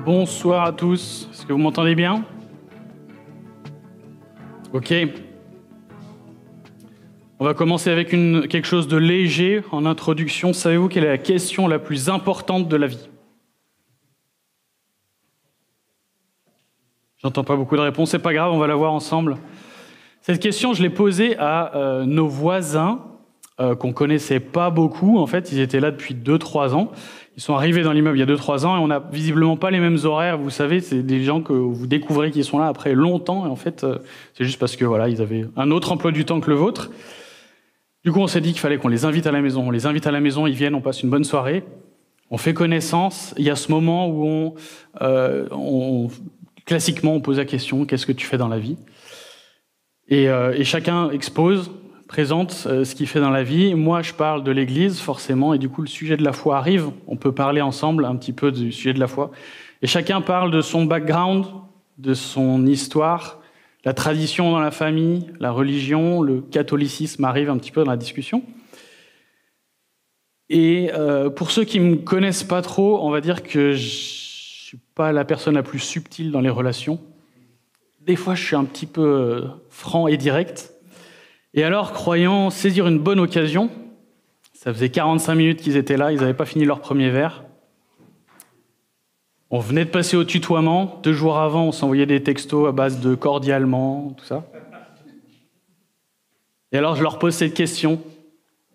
Bonsoir à tous. Est-ce que vous m'entendez bien? Ok. On va commencer avec quelque chose de léger en introduction. Savez-vous quelle est la question la plus importante de la vie? J'entends pas beaucoup de réponses, c'est pas grave, on va la voir ensemble. Cette question, je l'ai posée à nos voisins qu'on connaissait pas beaucoup. En fait, ils étaient là depuis 2-3 ans. Ils sont arrivés dans l'immeuble il y a 2-3 ans et on n'a visiblement pas les mêmes horaires. Vous savez, c'est des gens que vous découvrez qui sont là après longtemps. Et en fait, c'est juste parce que voilà, ils avaient un autre emploi du temps que le vôtre. Du coup, on s'est dit qu'il fallait qu'on les invite à la maison. On les invite à la maison, ils viennent, on passe une bonne soirée. On fait connaissance. Il y a ce moment où classiquement, on pose la question, qu'est-ce que tu fais dans la vie? Et chacun expose, présente ce qu'il fait dans la vie. Moi, je parle de l'Église, forcément, et du coup, le sujet de la foi arrive. On peut parler ensemble un petit peu du sujet de la foi. Et chacun parle de son background, de son histoire, la tradition dans la famille, la religion, le catholicisme arrive un petit peu dans la discussion. Et pour ceux qui ne me connaissent pas trop, on va dire que je ne suis pas la personne la plus subtile dans les relations. Des fois, je suis un petit peu franc et direct. Et alors, croyant saisir une bonne occasion, ça faisait 45 minutes qu'ils étaient là, ils n'avaient pas fini leur premier verre. On venait de passer au tutoiement. 2 jours avant, on s'envoyait des textos à base de cordialement, tout ça. Et alors, je leur pose cette question,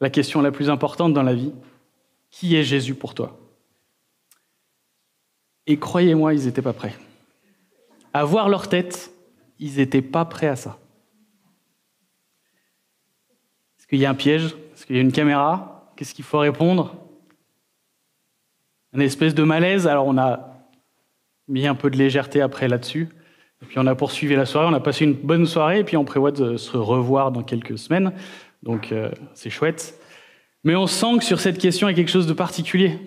la question la plus importante dans la vie. Qui est Jésus pour toi? Et croyez-moi, ils n'étaient pas prêts. À voir leur tête, ils n'étaient pas prêts à ça. Est-ce qu'il y a un piège? Est-ce qu'il y a une caméra? Qu'est-ce qu'il faut répondre? Une espèce de malaise. Alors on a mis un peu de légèreté après là-dessus. Et puis on a poursuivi la soirée. On a passé une bonne soirée. Et puis on prévoit de se revoir dans quelques semaines. Donc c'est chouette. Mais on sent que sur cette question, il y a quelque chose de particulier.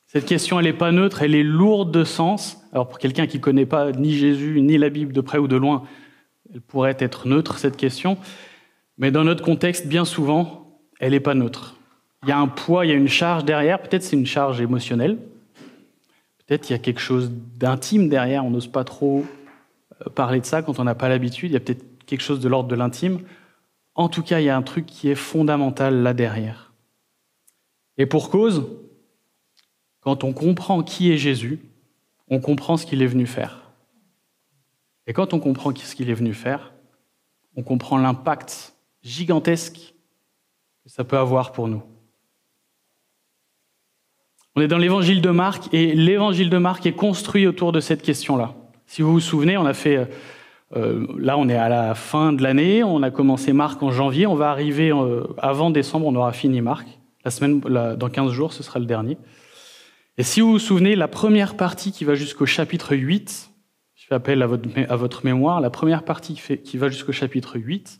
Cette question, elle n'est pas neutre. Elle est lourde de sens. Alors pour quelqu'un qui ne connaît pas ni Jésus, ni la Bible de près ou de loin, elle pourrait être neutre, cette question. Mais dans notre contexte, bien souvent, elle n'est pas neutre. Il y a un poids, il y a une charge derrière. Peut-être c'est une charge émotionnelle. Peut-être il y a quelque chose d'intime derrière. On n'ose pas trop parler de ça quand on n'a pas l'habitude. Il y a peut-être quelque chose de l'ordre de l'intime. En tout cas, il y a un truc qui est fondamental là derrière. Et pour cause, quand on comprend qui est Jésus, on comprend ce qu'il est venu faire. Et quand on comprend ce qu'il est venu faire, on comprend l'impact gigantesque que ça peut avoir pour nous. On est dans l'évangile de Marc, et l'évangile de Marc est construit autour de cette question-là. Si vous vous souvenez, on a fait... là, on est à la fin de l'année, on a commencé Marc en janvier, on va arriver avant décembre, on aura fini Marc. Dans 15 jours, ce sera le dernier. Et si vous vous souvenez, la première partie qui va jusqu'au chapitre 8, je fais appel à votre mémoire, la première partie qui va jusqu'au chapitre 8,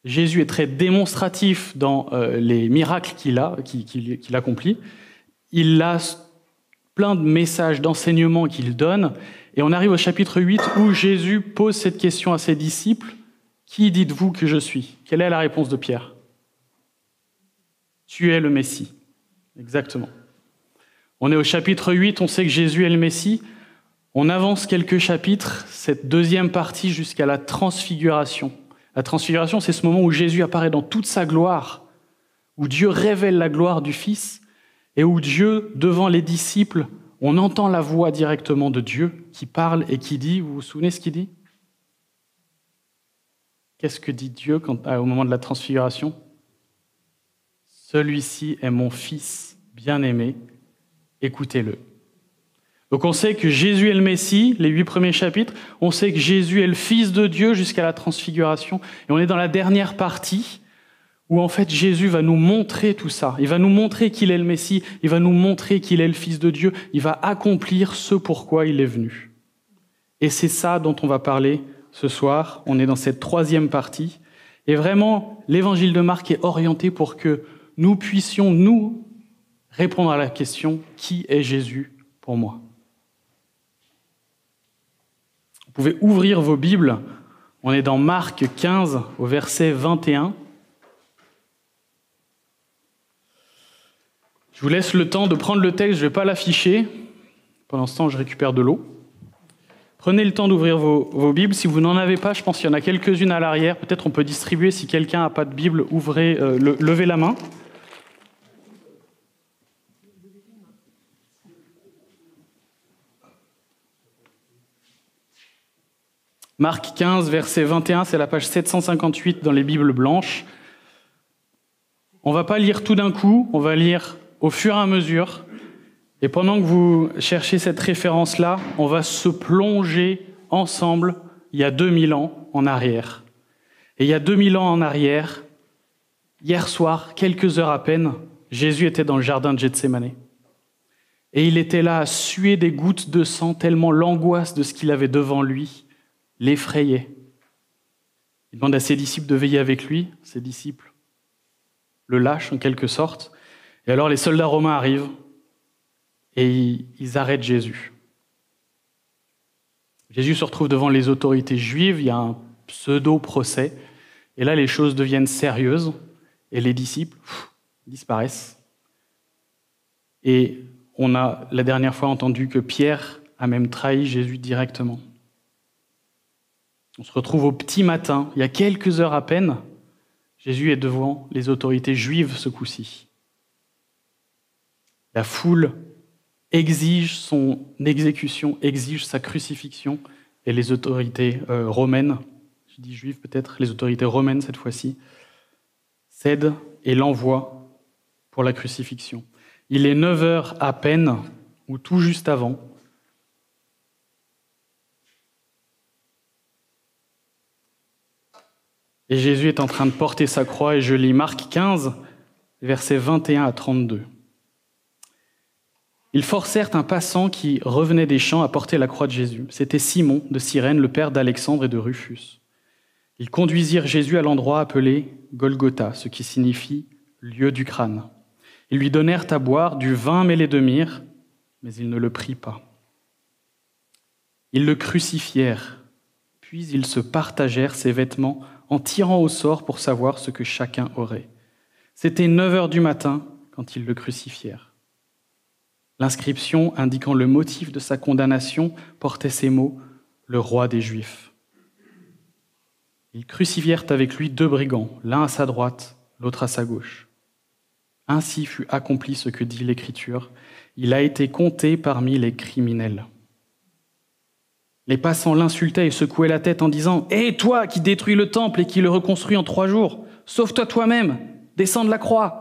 Jésus est très démonstratif dans les miracles qu'il accomplit. Il a plein de messages, d'enseignements qu'il donne. Et on arrive au chapitre 8 où Jésus pose cette question à ses disciples. Qui dites-vous que je suis? Quelle est la réponse de Pierre? Tu es le Messie. Exactement. On est au chapitre 8, on sait que Jésus est le Messie. On avance quelques chapitres, cette deuxième partie jusqu'à la transfiguration. La transfiguration, c'est ce moment où Jésus apparaît dans toute sa gloire, où Dieu révèle la gloire du Fils, et où Dieu, devant les disciples, on entend la voix directement de Dieu qui parle et qui dit, vous vous souvenez ce qu'il dit? Qu'est-ce que dit Dieu au moment de la transfiguration? Celui-ci est mon Fils bien-aimé, écoutez-le. Donc on sait que Jésus est le Messie, les 8 premiers chapitres. On sait que Jésus est le Fils de Dieu jusqu'à la transfiguration. Et on est dans la dernière partie où en fait Jésus va nous montrer tout ça. Il va nous montrer qu'il est le Messie. Il va nous montrer qu'il est le Fils de Dieu. Il va accomplir ce pourquoi il est venu. Et c'est ça dont on va parler ce soir. On est dans cette 3e partie. Et vraiment, l'évangile de Marc est orienté pour que nous puissions, nous, répondre à la question « Qui est Jésus pour moi ?» Vous pouvez ouvrir vos Bibles. On est dans Marc 15, au verset 21. Je vous laisse le temps de prendre le texte, je ne vais pas l'afficher. Pendant ce temps, je récupère de l'eau. Prenez le temps d'ouvrir vos Bibles. Si vous n'en avez pas, je pense qu'il y en a quelques-unes à l'arrière. Peut-être on peut distribuer. Si quelqu'un n'a pas de Bible, levez la main. Marc 15, verset 21, c'est la page 758 dans les Bibles blanches. On ne va pas lire tout d'un coup, on va lire au fur et à mesure. Et pendant que vous cherchez cette référence-là, on va se plonger ensemble il y a 2000 ans en arrière. Et il y a 2000 ans en arrière, hier soir, quelques heures à peine, Jésus était dans le jardin de Gethsémani. Et il était là à suer des gouttes de sang tellement l'angoisse de ce qu'il avait devant lui l'effrayait. Il demande à ses disciples de veiller avec lui. Ses disciples le lâchent en quelque sorte. Et alors les soldats romains arrivent et ils arrêtent Jésus. Jésus se retrouve devant les autorités juives, il y a un pseudo-procès. Et là, les choses deviennent sérieuses et les disciples disparaissent. Et on a la dernière fois entendu que Pierre a même trahi Jésus directement. On se retrouve au petit matin, il y a quelques heures à peine, Jésus est devant les autorités juives ce coup-ci. La foule exige son exécution, exige sa crucifixion, et les autorités romaines, je dis juives peut-être, les autorités romaines cette fois-ci, cèdent et l'envoient pour la crucifixion. Il est 9 heures à peine, ou tout juste avant, et Jésus est en train de porter sa croix, et je lis Marc 15, versets 21 à 32. Ils forcèrent un passant qui revenait des champs à porter la croix de Jésus. C'était Simon de Cyrène, le père d'Alexandre et de Rufus. Ils conduisirent Jésus à l'endroit appelé Golgotha, ce qui signifie « lieu du crâne ». Ils lui donnèrent à boire du vin mêlé de myrrhe, mais il ne le prit pas. Ils le crucifièrent, puis ils se partagèrent ses vêtements en tirant au sort pour savoir ce que chacun aurait. C'était 9 heures du matin quand ils le crucifièrent. L'inscription indiquant le motif de sa condamnation portait ces mots « le roi des Juifs ». Ils crucifièrent avec lui 2 brigands, l'un à sa droite, l'autre à sa gauche. Ainsi fut accompli ce que dit l'Écriture. Il a été compté parmi les criminels. Les passants l'insultaient et secouaient la tête en disant « Hé, toi qui détruis le temple et qui le reconstruis en 3 jours, sauve-toi toi-même, descends de la croix !»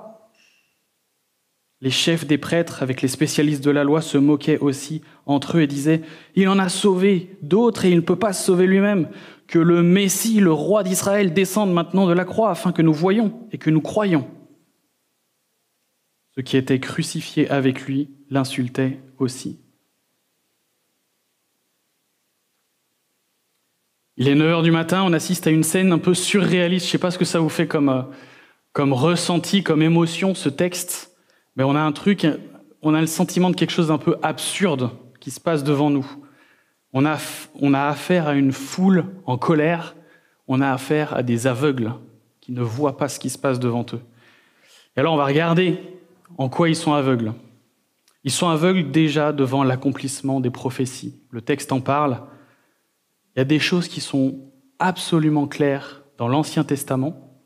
Les chefs des prêtres, avec les spécialistes de la loi, se moquaient aussi entre eux et disaient « Il en a sauvé d'autres et il ne peut pas se sauver lui-même. Que le Messie, le roi d'Israël, descende maintenant de la croix afin que nous voyions et que nous croyions. » Ceux qui étaient crucifiés avec lui l'insultaient aussi. Il est 9 heures du matin, on assiste à une scène un peu surréaliste. Je ne sais pas ce que ça vous fait comme ressenti, comme émotion, ce texte. Mais on a le sentiment de quelque chose d'un peu absurde qui se passe devant nous. On a affaire à une foule en colère, on a affaire à des aveugles qui ne voient pas ce qui se passe devant eux. Et alors on va regarder en quoi ils sont aveugles. Ils sont aveugles déjà devant l'accomplissement des prophéties. Le texte en parle. Il y a des choses qui sont absolument claires dans l'Ancien Testament,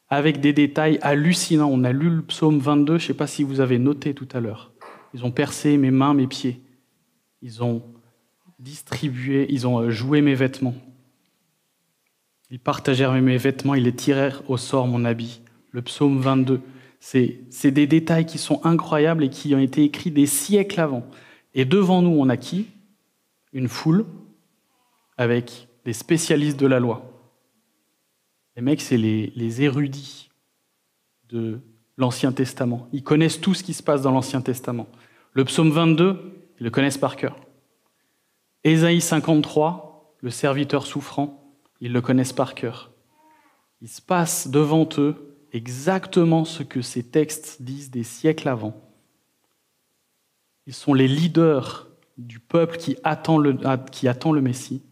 avec des détails hallucinants. On a lu le psaume 22, je ne sais pas si vous avez noté tout à l'heure. Ils ont percé mes mains, mes pieds. Ils ont distribué, ils ont joué mes vêtements. Ils partagèrent mes vêtements, ils les tirèrent au sort mon habit. Le psaume 22, c'est des détails qui sont incroyables et qui ont été écrits des siècles avant. Et devant nous, on a qui ? Une foule avec des spécialistes de la loi. Les mecs, c'est les érudits de l'Ancien Testament. Ils connaissent tout ce qui se passe dans l'Ancien Testament. Le psaume 22, ils le connaissent par cœur. Ésaïe 53, le serviteur souffrant, ils le connaissent par cœur. Il se passe devant eux exactement ce que ces textes disent des siècles avant. Ils sont les leaders du peuple qui attend le Messie.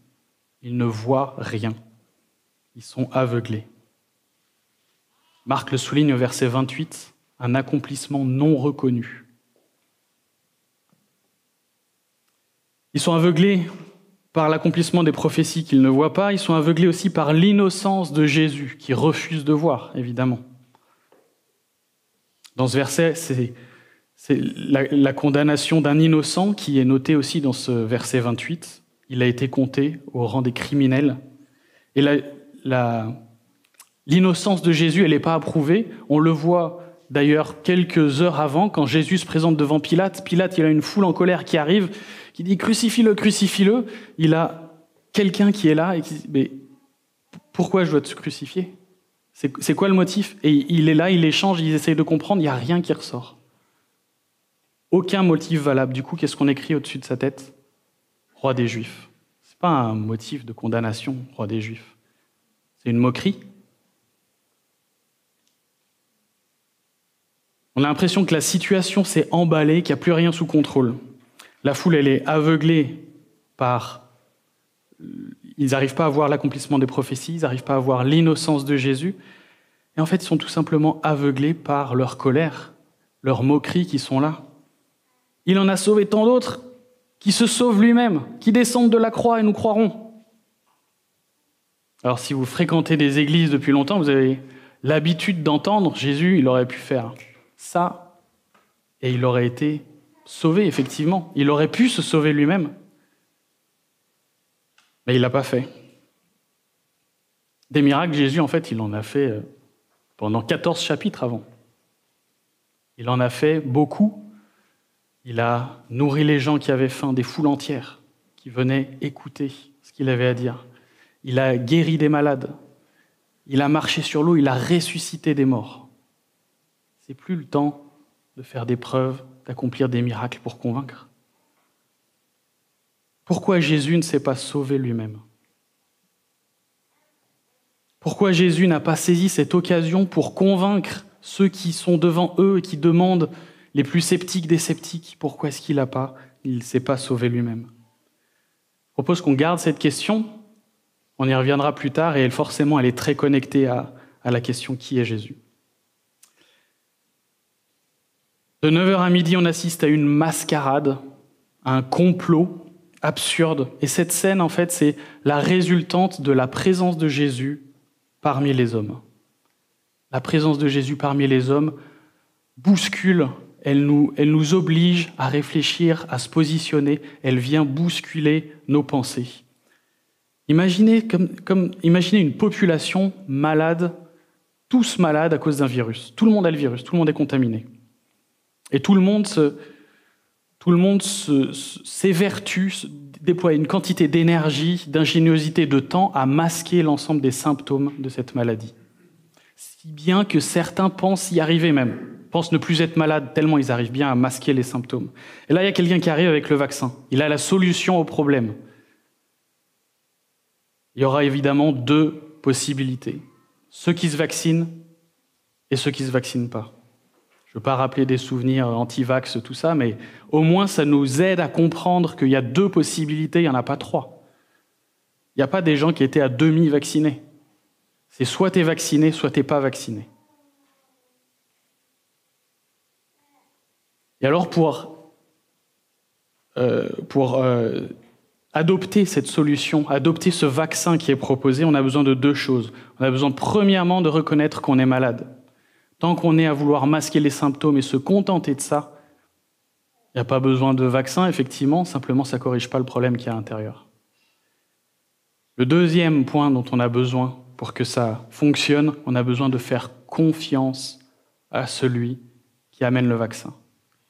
Ils ne voient rien. Ils sont aveuglés. Marc le souligne au verset 28, un accomplissement non reconnu. Ils sont aveuglés par l'accomplissement des prophéties qu'ils ne voient pas. Ils sont aveuglés aussi par l'innocence de Jésus, qu'ils refusent de voir, évidemment. Dans ce verset, c'est la condamnation d'un innocent qui est notée aussi dans ce verset 28. Il a été compté au rang des criminels. Et l'innocence de Jésus, elle n'est pas approuvée. On le voit d'ailleurs quelques heures avant, quand Jésus se présente devant Pilate. Pilate, il a une foule en colère qui arrive, qui dit « Crucifie-le, crucifie-le ». Il a quelqu'un qui est là et qui dit « Mais pourquoi je dois te crucifier ? C'est quoi le motif ?» Et il est là, il échange, ils essayent de comprendre, il n'y a rien qui ressort. Aucun motif valable. Du coup, qu'est-ce qu'on écrit au-dessus de sa tête ? Roi des Juifs. Ce n'est pas un motif de condamnation, roi des Juifs. C'est une moquerie. On a l'impression que la situation s'est emballée, qu'il n'y a plus rien sous contrôle. La foule, elle est aveuglée par... Ils n'arrivent pas à voir l'accomplissement des prophéties, ils n'arrivent pas à voir l'innocence de Jésus. Et en fait, ils sont tout simplement aveuglés par leur colère, leur moquerie qui sont là. Il en a sauvé tant d'autres, qui se sauvent lui-même, qui descendent de la croix et nous croirons. Alors si vous fréquentez des églises depuis longtemps, vous avez l'habitude d'entendre Jésus, il aurait pu faire ça, et il aurait été sauvé, effectivement. Il aurait pu se sauver lui-même, mais il ne l'a pas fait. Des miracles, Jésus, en fait, il en a fait pendant 14 chapitres avant. Il en a fait beaucoup. Il a nourri les gens qui avaient faim, des foules entières, qui venaient écouter ce qu'il avait à dire. Il a guéri des malades. Il a marché sur l'eau, il a ressuscité des morts. C'est plus le temps de faire des preuves, d'accomplir des miracles pour convaincre. Pourquoi Jésus ne s'est pas sauvé lui-même ? Pourquoi Jésus n'a pas saisi cette occasion pour convaincre ceux qui sont devant eux et qui demandent, les plus sceptiques des sceptiques, pourquoi est-ce qu'il ne s'est pas sauvé lui-même ? Je propose qu'on garde cette question, on y reviendra plus tard, et forcément elle est très connectée à la question qui est Jésus. De 9h à midi, on assiste à une mascarade, à un complot absurde. Et cette scène, en fait, c'est la résultante de la présence de Jésus parmi les hommes. La présence de Jésus parmi les hommes bouscule, elle nous oblige à réfléchir, à se positionner, elle vient bousculer nos pensées. Imaginez une population malade, tous malades à cause d'un virus. Tout le monde a le virus, tout le monde est contaminé. Et tout le monde s'évertue, déploie une quantité d'énergie, d'ingéniosité, de temps à masquer l'ensemble des symptômes de cette maladie. Si bien que certains pensent y arriver même, pensent ne plus être malades tellement ils arrivent bien à masquer les symptômes. Et là, il y a quelqu'un qui arrive avec le vaccin. Il a la solution au problème. Il y aura évidemment 2 possibilités. Ceux qui se vaccinent et ceux qui ne se vaccinent pas. Je ne veux pas rappeler des souvenirs anti-vax, tout ça, mais au moins ça nous aide à comprendre qu'il y a 2 possibilités, il n'y en a pas 3. Il n'y a pas des gens qui étaient à demi-vaccinés. C'est soit tu es vacciné, soit tu n'es pas vacciné. Et alors pour adopter cette solution, adopter ce vaccin qui est proposé, on a besoin de 2 choses. On a besoin premièrement de reconnaître qu'on est malade. Tant qu'on est à vouloir masquer les symptômes et se contenter de ça, il n'y a pas besoin de vaccin, effectivement, simplement ça ne corrige pas le problème qu'il y a à l'intérieur. Le deuxième point dont on a besoin pour que ça fonctionne, on a besoin de faire confiance à celui qui amène le vaccin.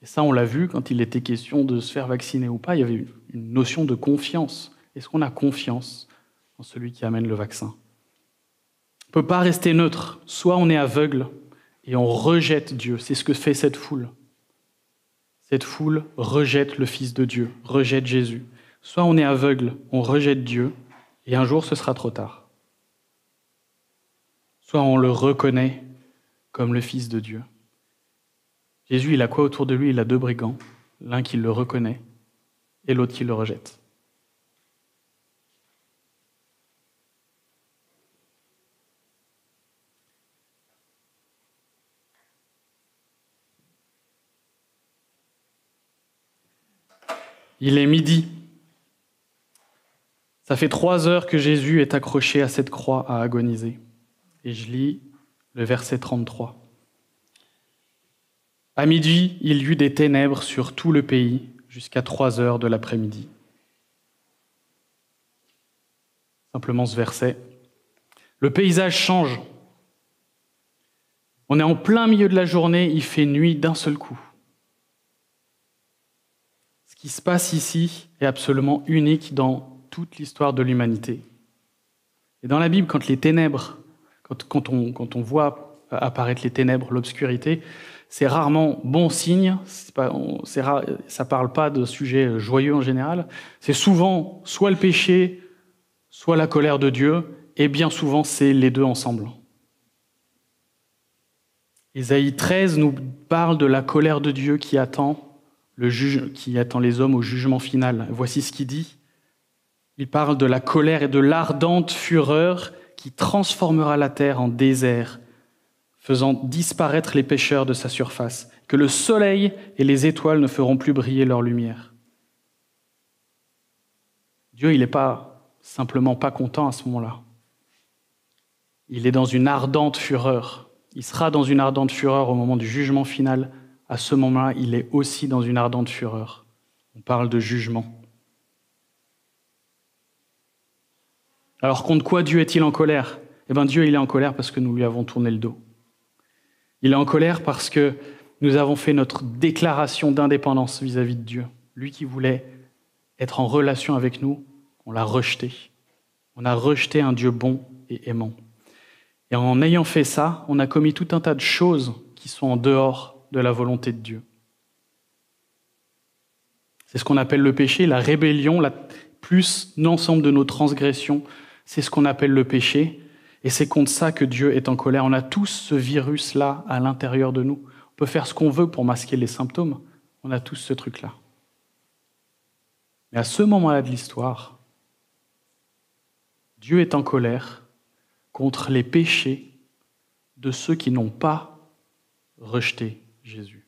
Et ça, on l'a vu quand il était question de se faire vacciner ou pas, il y avait une notion de confiance. Est-ce qu'on a confiance en celui qui amène le vaccin ? On ne peut pas rester neutre. Soit on est aveugle et on rejette Dieu. C'est ce que fait cette foule. Cette foule rejette le Fils de Dieu, rejette Jésus. Soit on est aveugle, on rejette Dieu, et un jour ce sera trop tard. Soit on le reconnaît comme le Fils de Dieu. Jésus, il a quoi autour de lui ? Il a 2 brigands, l'un qui le reconnaît et l'autre qui le rejette. Il est midi. Ça fait 3 heures que Jésus est accroché à cette croix à agoniser. Et je lis le verset 33. À midi, il y eut des ténèbres sur tout le pays jusqu'à 3 heures de l'après-midi. Simplement ce verset. Le paysage change. On est en plein milieu de la journée, il fait nuit d'un seul coup. Ce qui se passe ici est absolument unique dans toute l'histoire de l'humanité. Et dans la Bible, quand les ténèbres, quand on voit apparaître les ténèbres, l'obscurité, c'est rarement bon signe, ça ne parle pas de sujets joyeux en général, c'est souvent soit le péché, soit la colère de Dieu, et bien souvent c'est les deux ensemble. Ésaïe 13 nous parle de la colère de Dieu qui attend les hommes au jugement final. Voici ce qu'il dit. Il parle de la colère et de l'ardente fureur qui transformera la terre en désert, faisant disparaître les pécheurs de sa surface, que le soleil et les étoiles ne feront plus briller leur lumière. Dieu, il n'est pas simplement pas content à ce moment-là. Il est dans une ardente fureur. Il sera dans une ardente fureur au moment du jugement final. À ce moment-là, il est aussi dans une ardente fureur. On parle de jugement. Alors contre quoi Dieu est-il en colère ? Eh bien Dieu, il est en colère parce que nous lui avons tourné le dos. Il est en colère parce que nous avons fait notre déclaration d'indépendance vis-à-vis de Dieu. Lui qui voulait être en relation avec nous, on l'a rejeté. On a rejeté un Dieu bon et aimant. Et en ayant fait ça, on a commis tout un tas de choses qui sont en dehors de la volonté de Dieu. C'est ce qu'on appelle le péché, la rébellion, plus l'ensemble de nos transgressions, c'est ce qu'on appelle le péché. Et c'est contre ça que Dieu est en colère. On a tous ce virus-là à l'intérieur de nous. On peut faire ce qu'on veut pour masquer les symptômes. On a tous ce truc-là. Mais à ce moment-là de l'histoire, Dieu est en colère contre les péchés de ceux qui n'ont pas rejeté Jésus.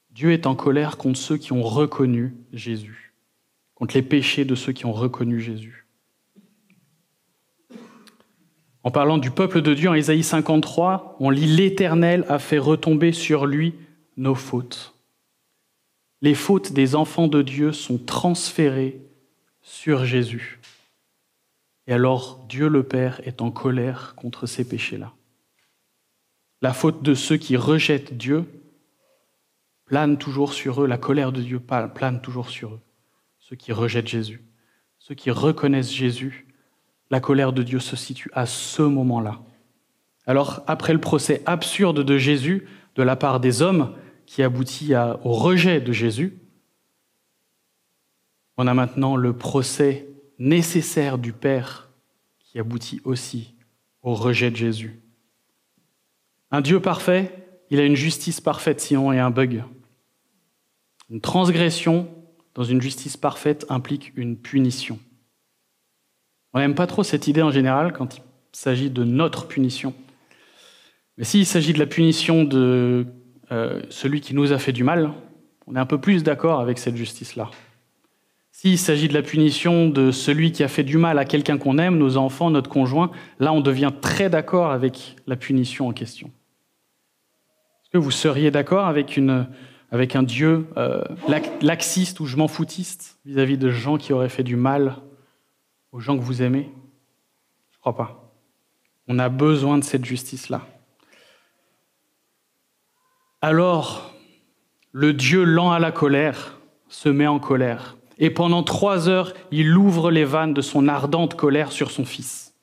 Dieu est en colère contre ceux qui ont reconnu Jésus, contre les péchés de ceux qui ont reconnu Jésus. En parlant du peuple de Dieu, en Ésaïe 53, on lit « L'Éternel a fait retomber sur lui nos fautes ». Les fautes des enfants de Dieu sont transférées sur Jésus. Et alors, Dieu le Père est en colère contre ces péchés-là. La faute de ceux qui rejettent Dieu plane toujours sur eux, la colère de Dieu plane toujours sur eux. Ceux qui rejettent Jésus, ceux qui reconnaissent Jésus, la colère de Dieu se situe à ce moment-là. Alors, après le procès absurde de Jésus, de la part des hommes, qui aboutit au rejet de Jésus, on a maintenant le procès nécessaire du Père qui aboutit aussi au rejet de Jésus. Un Dieu parfait, il a une justice parfaite, sinon il y a un bug. Une transgression dans une justice parfaite implique une punition. On n'aime pas trop cette idée en général quand il s'agit de notre punition. Mais s'il s'agit de la punition de celui qui nous a fait du mal, on est un peu plus d'accord avec cette justice-là. S'il s'agit de la punition de celui qui a fait du mal à quelqu'un qu'on aime, nos enfants, notre conjoint, là on devient très d'accord avec la punition en question. Est-ce que vous seriez d'accord avec un Dieu laxiste ou je m'en foutiste vis-à-vis de gens qui auraient fait du mal aux gens que vous aimez? Je ne crois pas. On a besoin de cette justice-là. Alors, le Dieu lent à la colère se met en colère. Et pendant 3 heures, il ouvre les vannes de son ardente colère sur son Fils.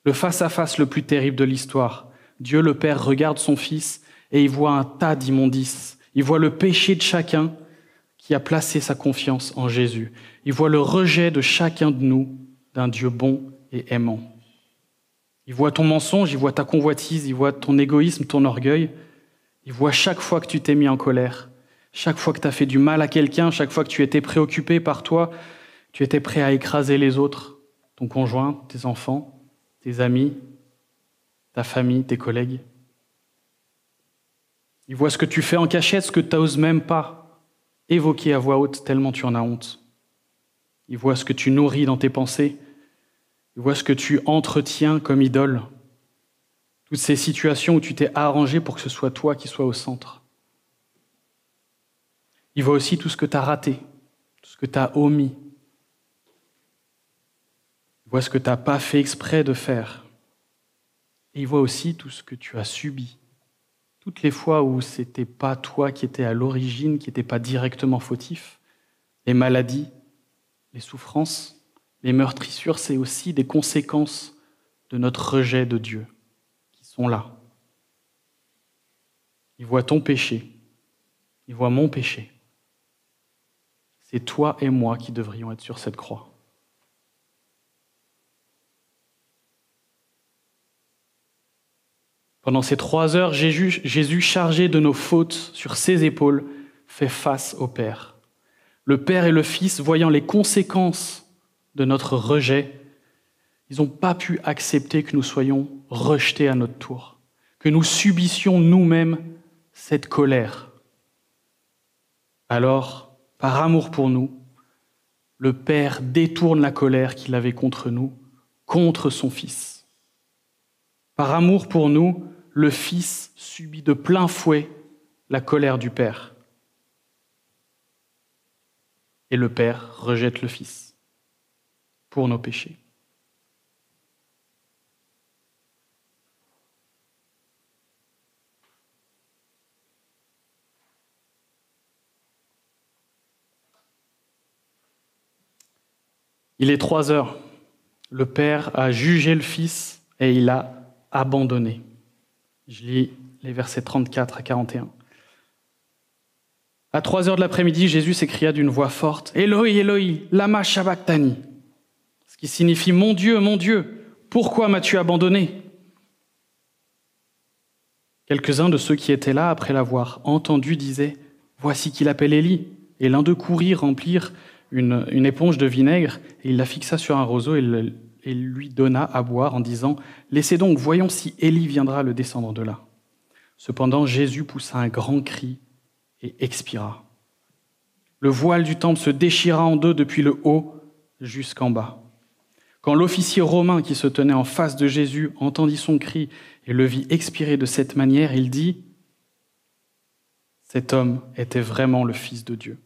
Le face-à-face le plus terrible de l'histoire. Dieu le Père regarde son Fils et il voit un tas d'immondices. Il voit le péché de chacun qui a placé sa confiance en Jésus. Il voit le rejet de chacun de nous d'un Dieu bon et aimant. Il voit ton mensonge, il voit ta convoitise, il voit ton égoïsme, ton orgueil. Il voit chaque fois que tu t'es mis en colère, chaque fois que tu as fait du mal à quelqu'un, chaque fois que tu étais préoccupé par toi, tu étais prêt à écraser les autres, ton conjoint, tes enfants, tes amis, ta famille, tes collègues. Il voit ce que tu fais en cachette, ce que tu n'oses même pas évoquer à voix haute tellement tu en as honte. Il voit ce que tu nourris dans tes pensées. Il voit ce que tu entretiens comme idole. Toutes ces situations où tu t'es arrangé pour que ce soit toi qui sois au centre. Il voit aussi tout ce que tu as raté, tout ce que tu as omis. Il voit ce que tu n'as pas fait exprès de faire. Et il voit aussi tout ce que tu as subi. Toutes les fois où ce n'était pas toi qui étais à l'origine, qui n'était pas directement fautif, les maladies, les souffrances, les meurtrissures, c'est aussi des conséquences de notre rejet de Dieu qui sont là. Il voit ton péché, il voit mon péché. C'est toi et moi qui devrions être sur cette croix. Pendant ces 3 heures, Jésus, chargé de nos fautes sur ses épaules, fait face au Père. Le Père et le Fils, voyant les conséquences de notre rejet, ils n'ont pas pu accepter que nous soyons rejetés à notre tour, que nous subissions nous-mêmes cette colère. Alors, par amour pour nous, le Père détourne la colère qu'il avait contre nous, contre son Fils. Par amour pour nous, le Fils subit de plein fouet la colère du Père. Et le Père rejette le Fils pour nos péchés. Il est 3 heures. Le Père a jugé le Fils et il l'a abandonné. Je lis les versets 34 à 41. À 3 heures de l'après-midi, Jésus s'écria d'une voix forte, « Eloi, Eloi, lama sabachthani » ce qui signifie « Mon Dieu, pourquoi m'as-tu abandonné ?» Quelques-uns de ceux qui étaient là, après l'avoir entendu, disaient « Voici qu'il appelle Élie » et l'un d'eux courut remplir une éponge de vinaigre et il la fixa sur un roseau et lui donna à boire en disant « Laissez donc, voyons si Élie viendra le descendre de là. » Cependant, Jésus poussa un grand cri et expira. Le voile du temple se déchira en deux depuis le haut jusqu'en bas. Quand l'officier romain qui se tenait en face de Jésus entendit son cri et le vit expirer de cette manière, il dit « Cet homme était vraiment le Fils de Dieu. »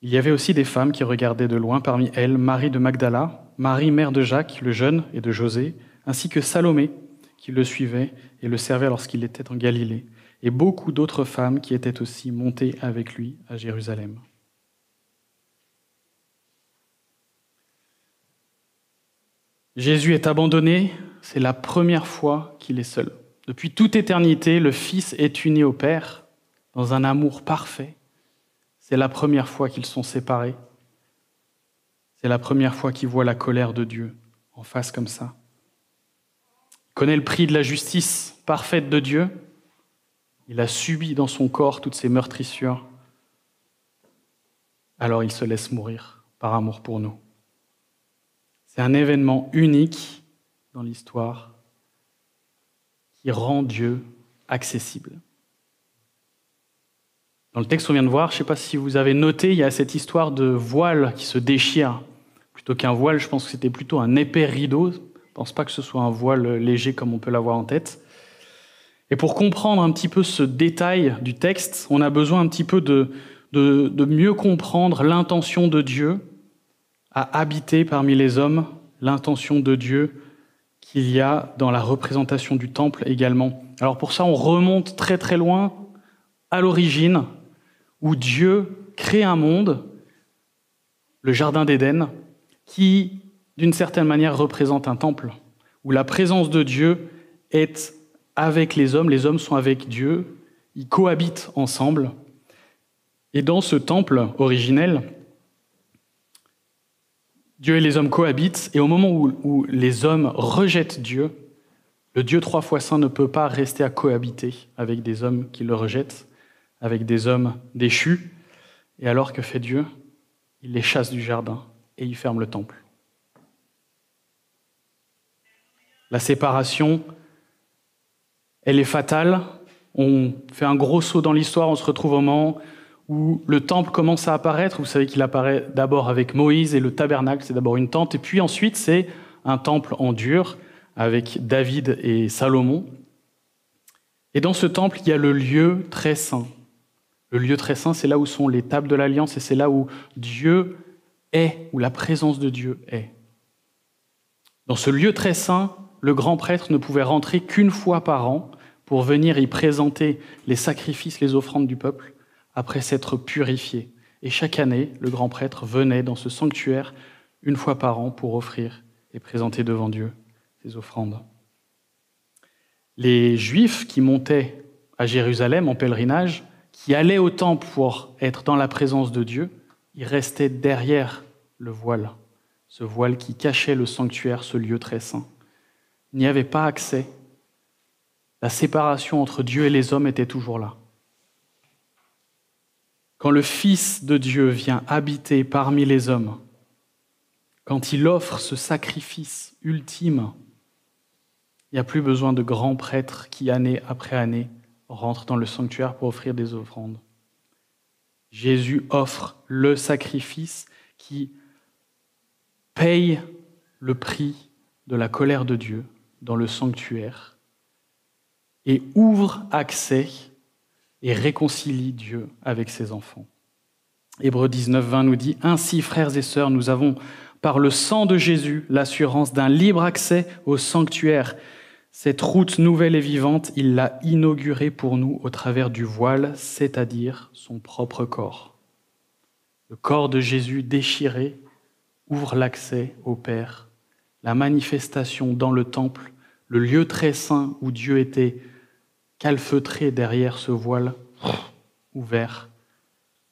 Il y avait aussi des femmes qui regardaient de loin, parmi elles Marie de Magdala, Marie mère de Jacques le jeune et de José, ainsi que Salomé qui le suivait et le servait lorsqu'il était en Galilée, et beaucoup d'autres femmes qui étaient aussi montées avec lui à Jérusalem. Jésus est abandonné, c'est la première fois qu'il est seul. Depuis toute éternité, le Fils est uni au Père dans un amour parfait. C'est la première fois qu'ils sont séparés. C'est la première fois qu'ils voient la colère de Dieu en face comme ça. Il connaît le prix de la justice parfaite de Dieu. Il a subi dans son corps toutes ces meurtrissures. Alors il se laisse mourir par amour pour nous. C'est un événement unique dans l'histoire qui rend Dieu accessible. Dans le texte qu'on vient de voir, je ne sais pas si vous avez noté, il y a cette histoire de voile qui se déchire. Plutôt qu'un voile, je pense que c'était plutôt un épais rideau. Je ne pense pas que ce soit un voile léger comme on peut l'avoir en tête. Et pour comprendre un petit peu ce détail du texte, on a besoin un petit peu de mieux comprendre l'intention de Dieu à habiter parmi les hommes, l'intention de Dieu qu'il y a dans la représentation du temple également. Alors pour ça, on remonte très très loin à l'origine, où Dieu crée un monde, le Jardin d'Éden, qui, d'une certaine manière, représente un temple, où la présence de Dieu est avec les hommes sont avec Dieu, ils cohabitent ensemble. Et dans ce temple originel, Dieu et les hommes cohabitent, et au moment où les hommes rejettent Dieu, le Dieu 3 fois saint ne peut pas rester à cohabiter avec des hommes qui le rejettent, avec des hommes déchus. Et alors, que fait Dieu ? Il les chasse du jardin et il ferme le temple. La séparation, elle est fatale. On fait un gros saut dans l'histoire, on se retrouve au moment où le temple commence à apparaître. Vous savez qu'il apparaît d'abord avec Moïse et le tabernacle, c'est d'abord une tente, et puis ensuite c'est un temple en dur avec David et Salomon. Et dans ce temple, il y a le lieu très saint. Le lieu très saint, c'est là où sont les tables de l'Alliance et c'est là où Dieu est, où la présence de Dieu est. Dans ce lieu très saint, le grand prêtre ne pouvait rentrer qu'une fois par an pour venir y présenter les sacrifices, les offrandes du peuple, après s'être purifié. Et chaque année, le grand prêtre venait dans ce sanctuaire une fois par an pour offrir et présenter devant Dieu ses offrandes. Les Juifs qui montaient à Jérusalem en pèlerinage, qui allaient au temple pour être dans la présence de Dieu, ils restaient derrière le voile, ce voile qui cachait le sanctuaire, ce lieu très saint. Il n'y avait pas accès. La séparation entre Dieu et les hommes était toujours là. Quand le Fils de Dieu vient habiter parmi les hommes, quand il offre ce sacrifice ultime, il n'y a plus besoin de grands prêtres qui, année après année, rentrent dans le sanctuaire pour offrir des offrandes. Jésus offre le sacrifice qui paye le prix de la colère de Dieu dans le sanctuaire et ouvre accès et réconcilie Dieu avec ses enfants. Hébreux 19, 20 nous dit « Ainsi, frères et sœurs, nous avons, par le sang de Jésus, l'assurance d'un libre accès au sanctuaire. Cette route nouvelle et vivante, il l'a inaugurée pour nous au travers du voile, c'est-à-dire son propre corps. Le corps de Jésus déchiré ouvre l'accès au Père, la manifestation dans le temple, le lieu très saint où Dieu était calfeutré derrière ce voile ouvert,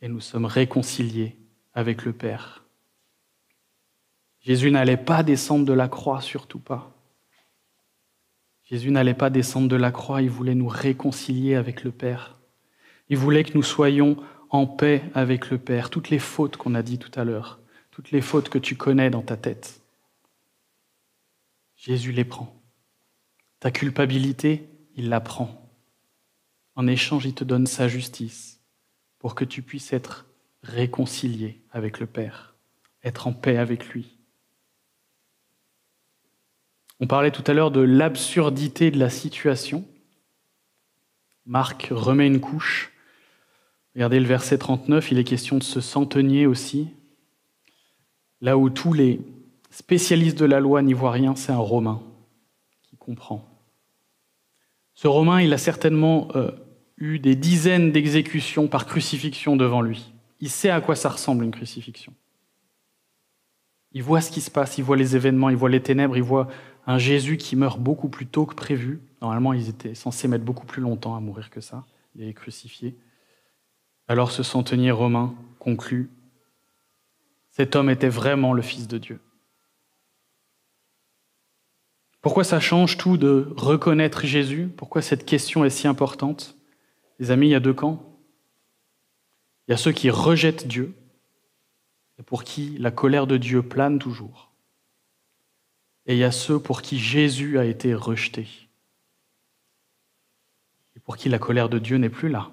et nous sommes réconciliés avec le Père. Jésus n'allait pas descendre de la croix, surtout pas. Jésus n'allait pas descendre de la croix, il voulait nous réconcilier avec le Père. Il voulait que nous soyons en paix avec le Père. Toutes les fautes qu'on a dit tout à l'heure, toutes les fautes que tu connais dans ta tête, Jésus les prend. Ta culpabilité, il la prend. En échange, il te donne sa justice pour que tu puisses être réconcilié avec le Père, être en paix avec lui. On parlait tout à l'heure de l'absurdité de la situation. Marc remet une couche. Regardez le verset 39, il est question de ce centenier aussi. Là où tous les spécialistes de la loi n'y voient rien, c'est un Romain qui comprend. Ce Romain, il a certainement eu des dizaines d'exécutions par crucifixion devant lui. Il sait à quoi ça ressemble une crucifixion. Il voit ce qui se passe, il voit les événements, il voit les ténèbres, il voit un Jésus qui meurt beaucoup plus tôt que prévu. Normalement, ils étaient censés mettre beaucoup plus longtemps à mourir que ça. Il est crucifié. Alors ce centenier romain conclut, cet homme était vraiment le Fils de Dieu. Pourquoi ça change tout de reconnaître Jésus? Pourquoi cette question est si importante? Les amis, il y a deux camps. Il y a ceux qui rejettent Dieu et pour qui la colère de Dieu plane toujours. Et il y a ceux pour qui Jésus a été rejeté et pour qui la colère de Dieu n'est plus là.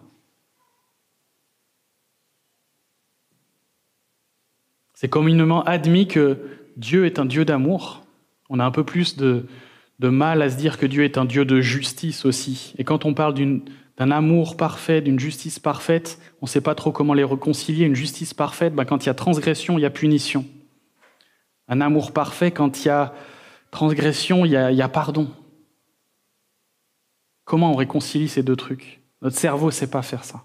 C'est communément admis que Dieu est un Dieu d'amour. On a un peu plus de mal à se dire que Dieu est un Dieu de justice aussi. Et quand on parle d'un amour parfait, d'une justice parfaite, on ne sait pas trop comment les réconcilier. Une justice parfaite, quand il y a transgression, il y a punition. Un amour parfait, quand il y a transgression, il y a pardon. Comment on réconcilie ces deux trucs? Notre cerveau ne sait pas faire ça.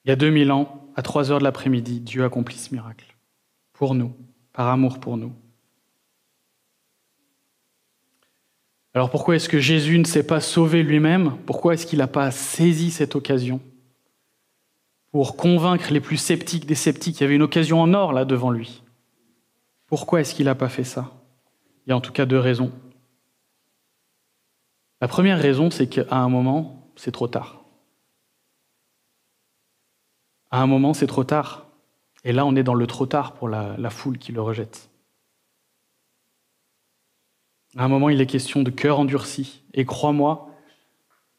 Il y a 2000 ans, à 3 heures de l'après-midi, Dieu accomplit ce miracle. Pour nous, par amour pour nous. Alors pourquoi est-ce que Jésus ne s'est pas sauvé lui-même? Pourquoi est-ce qu'il n'a pas saisi cette occasion pour convaincre les plus sceptiques des sceptiques? Il y avait une occasion en or là devant lui. Pourquoi est-ce qu'il n'a pas fait ça? Il y a en tout cas deux raisons. La première raison, c'est qu'à un moment, c'est trop tard. À un moment, c'est trop tard. Et là, on est dans le trop tard pour la foule qui le rejette. À un moment, il est question de cœur endurci. Et crois-moi,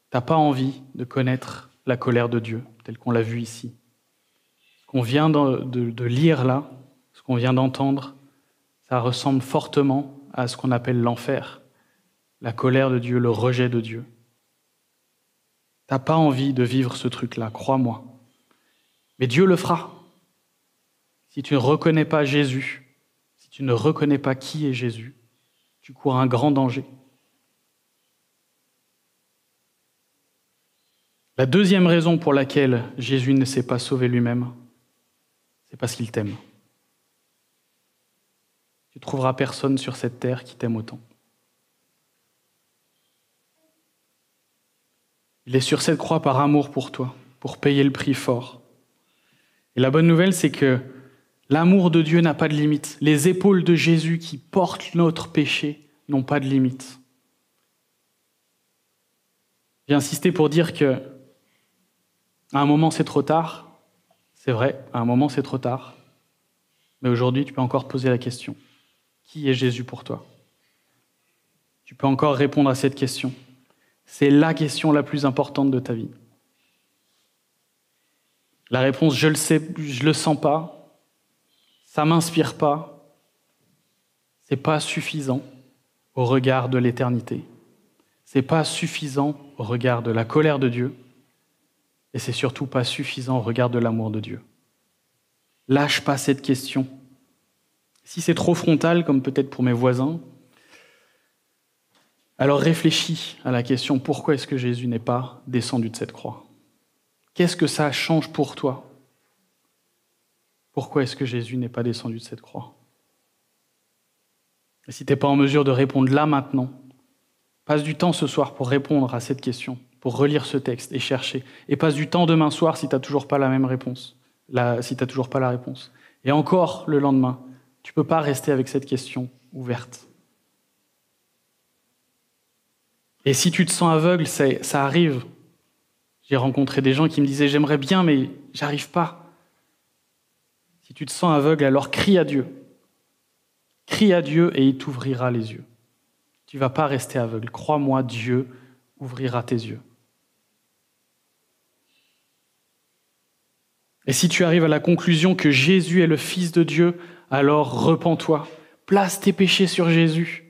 tu n'as pas envie de connaître la colère de Dieu, telle qu'on l'a vu ici. Ce qu'on vient de lire là, ce qu'on vient d'entendre, ça ressemble fortement à ce qu'on appelle l'enfer, la colère de Dieu, le rejet de Dieu. T'as pas envie de vivre ce truc-là, crois-moi. Mais Dieu le fera. Si tu ne reconnais pas Jésus, si tu ne reconnais pas qui est Jésus, tu cours un grand danger. La deuxième raison pour laquelle Jésus ne s'est pas sauvé lui-même, c'est parce qu'il t'aime. Tu ne trouveras personne sur cette terre qui t'aime autant. Il est sur cette croix par amour pour toi, pour payer le prix fort. Et la bonne nouvelle, c'est que l'amour de Dieu n'a pas de limite. Les épaules de Jésus qui portent notre péché n'ont pas de limite. J'ai insisté pour dire que à un moment c'est trop tard. C'est vrai, à un moment c'est trop tard. Mais aujourd'hui, tu peux encore te poser la question. Qui est Jésus pour toi ? Tu peux encore répondre à cette question. C'est la question la plus importante de ta vie. La réponse, je le sais, je le sens pas, ça m'inspire pas, c'est pas suffisant au regard de l'éternité. C'est pas suffisant au regard de la colère de Dieu, et c'est surtout pas suffisant au regard de l'amour de Dieu. Lâche pas cette question. Si c'est trop frontal, comme peut-être pour mes voisins, alors réfléchis à la question, pourquoi est-ce que Jésus n'est pas descendu de cette croix ? Qu'est-ce que ça change pour toi ? Pourquoi est-ce que Jésus n'est pas descendu de cette croix ? Et si tu n'es pas en mesure de répondre là maintenant, passe du temps ce soir pour répondre à cette question, pour relire ce texte et chercher. Et passe du temps demain soir si tu n'as toujours pas la même réponse, si tu n'as toujours pas la réponse. Et encore le lendemain, tu ne peux pas rester avec cette question ouverte. Et si tu te sens aveugle, ça arrive. J'ai rencontré des gens qui me disaient « J'aimerais bien, mais j'arrive pas ». Si tu te sens aveugle, alors crie à Dieu. Crie à Dieu et il t'ouvrira les yeux. Tu ne vas pas rester aveugle. Crois-moi, Dieu ouvrira tes yeux. Et si tu arrives à la conclusion que Jésus est le Fils de Dieu, alors repens-toi. Place tes péchés sur Jésus.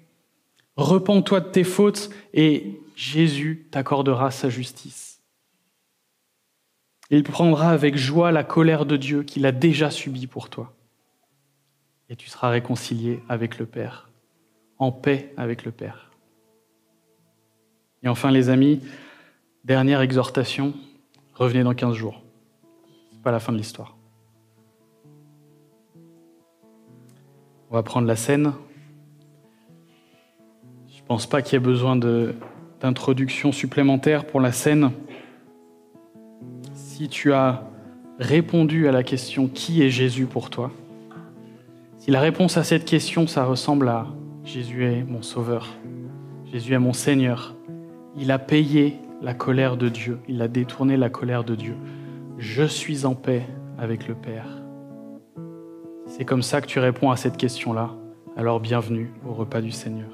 Repens-toi de tes fautes et Jésus t'accordera sa justice. Il prendra avec joie la colère de Dieu qu'il a déjà subie pour toi. Et tu seras réconcilié avec le Père, en paix avec le Père. Et enfin, les amis, dernière exhortation, revenez dans 15 jours. Ce n'est pas la fin de l'histoire. On va prendre la scène. Je ne pense pas qu'il y ait besoin d'introduction supplémentaire pour la scène. Si tu as répondu à la question « Qui est Jésus pour toi ?», si la réponse à cette question, ça ressemble à « Jésus est mon Sauveur, Jésus est mon Seigneur, il a payé la colère de Dieu, il a détourné la colère de Dieu, je suis en paix avec le Père ». Si c'est comme ça que tu réponds à cette question-là, alors bienvenue au repas du Seigneur.